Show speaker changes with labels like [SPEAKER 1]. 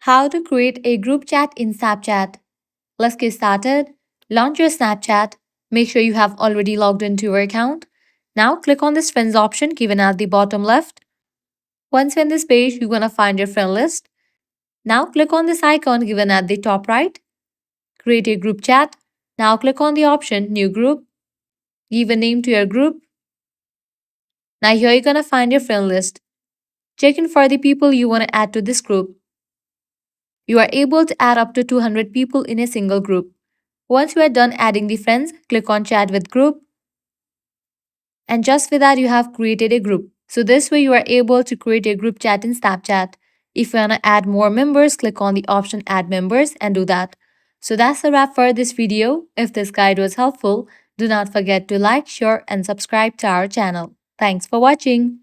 [SPEAKER 1] How to create a group chat in Snapchat. Let's get started. Launch your Snapchat. Make sure you have already logged into your account. Now click on this friends option given at the bottom left. Once you're in this page, you're going to find your friend list. Now click on this icon given at the top right. Create a group chat. Now click on the option New Group. Give a name to your group. Now here you're going to find your friend list. Check in for the people you want to add to this group. You are able to add up to 200 people in a single group. Once you are done adding the friends, click on Chat with Group. And just with that, you have created a group. So this way you are able to create a group chat in Snapchat. If you want to add more members, click on the option Add Members and do that. So that's a wrap for this video. If this guide was helpful, do not forget to like, share and subscribe to our channel. Thanks for watching.